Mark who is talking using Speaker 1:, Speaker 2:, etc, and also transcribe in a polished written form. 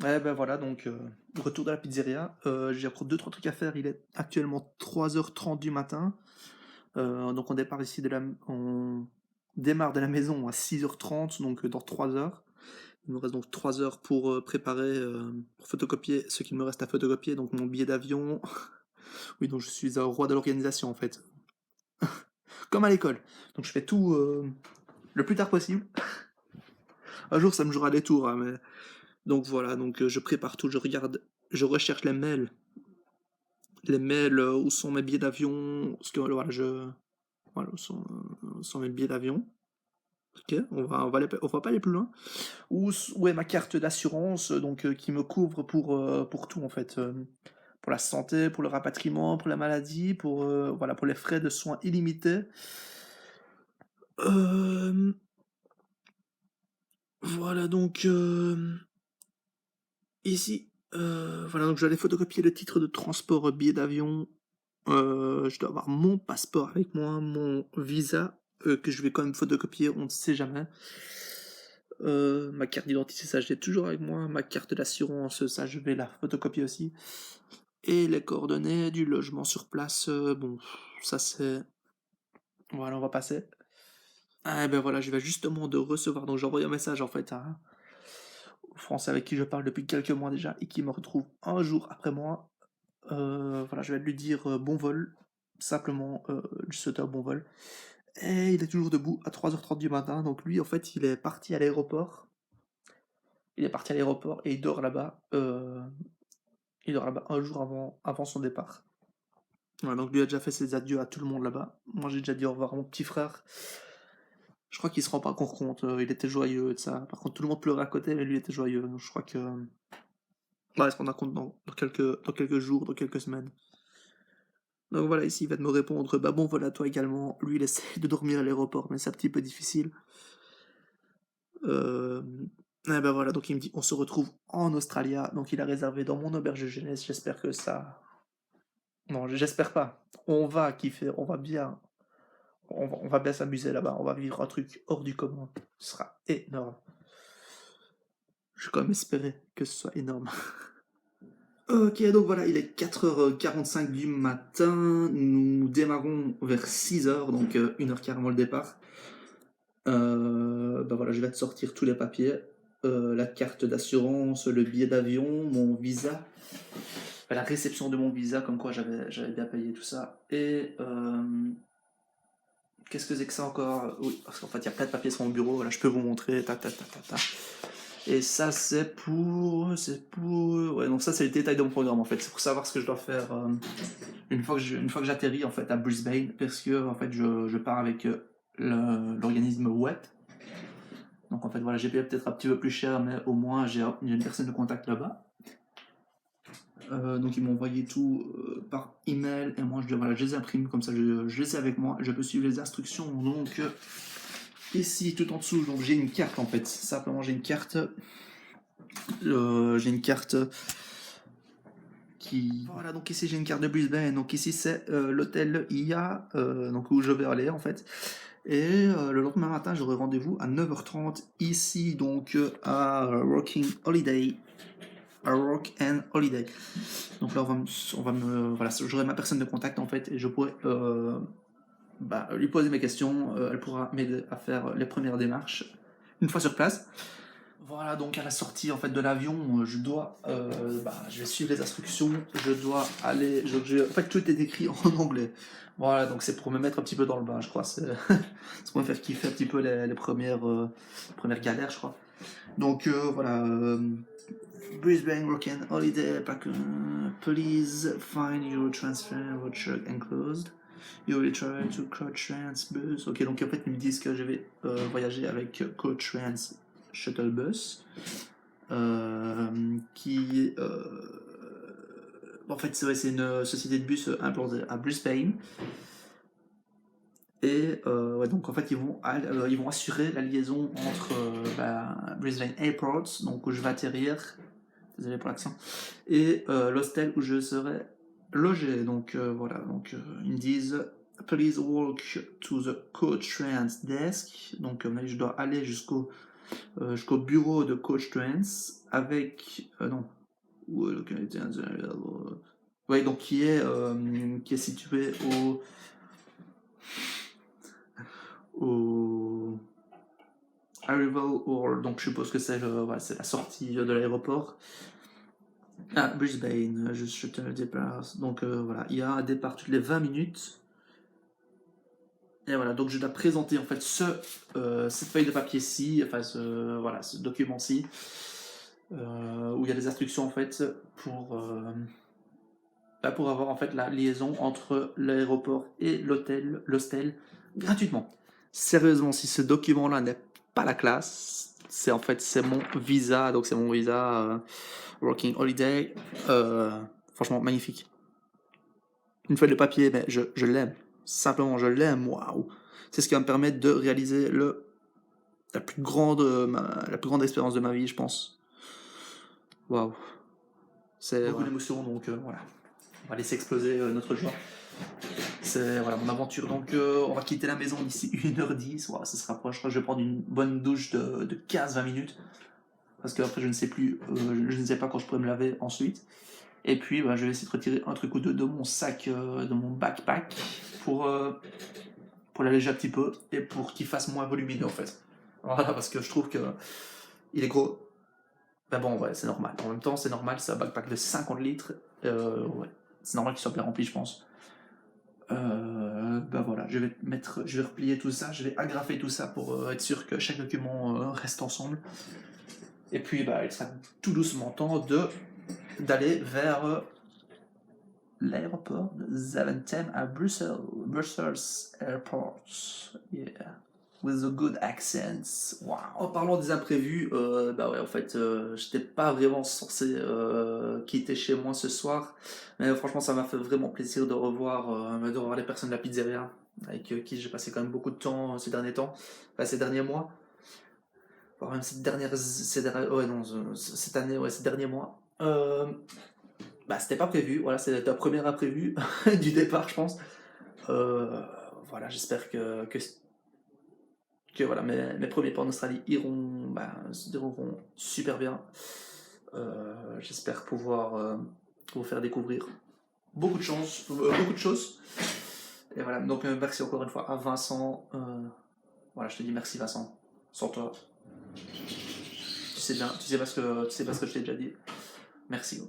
Speaker 1: Ouais, ben voilà, donc retour de la pizzeria. J'ai encore deux trois trucs à faire. Il est actuellement 3h30 du matin. Donc on démarre de la maison à 6h30, donc dans 3 heures. Il me reste donc 3 heures pour, préparer, pour photocopier ce qu'il me reste à photocopier, donc mon billet d'avion. Oui, donc je suis un roi de l'organisation, en fait, comme à l'école. Donc je fais tout, le plus tard possible. Un jour, ça me jouera des tours, hein, mais donc voilà, donc je prépare tout, je recherche les mails, où sont mes billets d'avion, parce que voilà, où sont mes billets d'avion. OK, on va pas aller plus loin. Où est ma carte d'assurance, donc qui me couvre pour tout, en fait, pour la santé, pour le rapatriement, pour la maladie, voilà, pour les frais de soins illimités. Hem, voilà donc, ici, voilà, donc je dois aller photocopier le titre de transport, billet d'avion. Je dois avoir mon passeport avec moi, mon visa, que je vais quand même photocopier, on ne sait jamais. Ma carte d'identité, ça je l'ai toujours avec moi. Ma carte d'assurance, ça je vais la photocopier aussi. Et les coordonnées du logement sur place, bon, ça c'est... Voilà, on va passer. Ah ben voilà, je vais justement de recevoir, donc j'ai envoyé un message en fait à un Français avec qui je parle depuis quelques mois déjà et qui me retrouve un jour après moi. Voilà, je vais lui dire bon vol, simplement lui souhaiter un bon vol. Et il est toujours debout à 3h30 du matin, donc lui en fait il est parti à l'aéroport. Il est parti à l'aéroport et il dort là-bas un jour avant son départ. Voilà, donc lui a déjà fait ses adieux à tout le monde là-bas. Moi j'ai déjà dit au revoir à mon petit frère. Je crois qu'il se rend pas encore compte, il était joyeux et de ça. Par contre tout le monde pleurait à côté, mais lui était joyeux. Donc je crois que... Ouais, il se rendra compte dans quelques jours, dans quelques semaines. Donc voilà, ici il va me répondre, bah bon voilà toi également. Lui il essaie de dormir à l'aéroport, mais c'est un petit peu difficile. Euh... Et ben voilà, donc il me dit on se retrouve en Australie, donc il a réservé dans mon auberge de jeunesse, j'espère que ça... Non, j'espère pas. On va kiffer, on va bien s'amuser là-bas, on va vivre un truc hors du commun. Ce sera énorme. Je vais quand même espérer que ce soit énorme. Ok, donc voilà, il est 4h45 du matin. Nous démarrons vers 6h, donc 1h15 avant le départ. Bah voilà, je vais te sortir tous les papiers. La carte d'assurance, le billet d'avion, mon visa, la réception de mon visa, comme quoi j'avais bien payé tout ça. Et qu'est-ce que c'est que ça encore? Oui, parce qu'en fait, il y a plein de papiers sur mon bureau. Voilà, je peux vous montrer. Ta, ta, ta, ta, ta. Et ça, c'est pour. Ouais, donc ça, c'est le détail de mon programme en fait. C'est pour savoir ce que je dois faire une fois que j'atterris en fait à Brisbane, parce que en fait, je pars avec l'organisme WEP. Donc en fait, voilà, j'ai payé peut-être un petit peu plus cher, mais au moins j'ai une personne de contact là-bas. Donc ils m'ont envoyé tout par email et moi voilà, je les imprime comme ça, je les ai avec moi, je peux suivre les instructions. Donc ici tout en dessous, donc j'ai une carte en fait, simplement j'ai une carte qui... Voilà, donc ici j'ai une carte de Brisbane, donc ici c'est l'hôtel IA, donc où je vais aller en fait. Et le lendemain matin, j'aurai rendez-vous à 9h30 ici, donc à Rocking Holiday. À Rock and Holiday. Donc là, voilà, j'aurai ma personne de contact en fait, et je pourrai lui poser mes questions. Elle pourra m'aider à faire les premières démarches une fois sur place. Voilà, donc à la sortie en fait de l'avion, je vais suivre les instructions. Je dois aller, en fait tout est écrit en anglais. Voilà, donc c'est pour me mettre un petit peu dans le bain, je crois. C'est pour me faire kiffer un petit peu premières galères, je crois. Donc voilà, Brisbane Rock'n Holiday, please find your transfer voucher enclosed. You will try to Coach Bus. Ok, donc en fait ils me disent que je vais voyager avec Coach Shuttle Bus, qui en fait c'est une société de bus implantée à Brisbane. Et ouais, donc en fait ils vont assurer la liaison entre Brisbane Airport, donc où je vais atterrir, désolé pour l'accent, et l'hostel où je serai logé. Donc voilà, donc ils me disent please walk to the coach trans desk. Donc je dois aller jusqu'au jusqu'au bureau de coach Trance avec non ouais, donc qui est situé au Arrival Hall, donc je suppose que c'est voilà, c'est la sortie de l'aéroport. Ah, Brisbane, je te le déplace. Donc voilà, il y a un départ toutes les 20 minutes. Et voilà, donc je dois présenter en fait cette feuille de papier-ci, enfin voilà, ce document-ci, où il y a des instructions en fait pour avoir en fait la liaison entre l'aéroport et l'hostel, gratuitement. Sérieusement, si ce document-là n'est pas la classe, c'est mon visa, donc c'est mon visa Working Holiday, franchement magnifique. Une feuille de papier, mais je l'aime, simplement je l'aime, waouh. C'est ce qui va me permettre de réaliser la plus grande expérience de ma vie, je pense. Waouh, c'est beaucoup d'émotions, donc voilà. On va laisser exploser notre joie. C'est voilà, mon aventure. Donc, on va quitter la maison d'ici 1h10. Voilà, ça se rapproche. Je vais prendre une bonne douche de 15-20 minutes. Parce qu'après, je ne sais plus, je ne sais pas quand je pourrais me laver ensuite. Et puis, je vais essayer de retirer un truc ou deux de mon sac, de mon backpack, pour l'alléger un petit peu et pour qu'il fasse moins volumineux en fait. Voilà, parce que je trouve que il est gros. Ben bon, ouais, c'est normal. En même temps, c'est normal, c'est un backpack de 50 litres. Ouais, c'est normal qu'il soit bien rempli, je pense. Voilà, je vais replier tout ça, je vais agrafer tout ça pour être sûr que chaque document reste ensemble. Et puis, il sera tout doucement temps d'aller vers l'aéroport de Zaventem à Bruxelles Airport. Yeah. With a good accent. Wow. En parlant des imprévus, ouais, en fait, j'étais pas vraiment censé quitter chez moi ce soir, mais franchement, ça m'a fait vraiment plaisir de revoir les personnes de la pizzeria, avec qui j'ai passé quand même beaucoup de temps ces derniers temps, enfin, ces derniers mois, voire même cette année, ouais, ces derniers mois. C'était pas prévu, voilà, c'est ta première imprévu du départ, je pense. Voilà, j'espère que voilà, mes premiers pas en Australie se dérouleront super bien. J'espère pouvoir vous faire découvrir beaucoup de choses. Et voilà, donc merci encore une fois à Vincent. Voilà, je te dis merci Vincent. Sans toi, tu sais bien, tu sais pas ce que je t'ai déjà dit. Merci.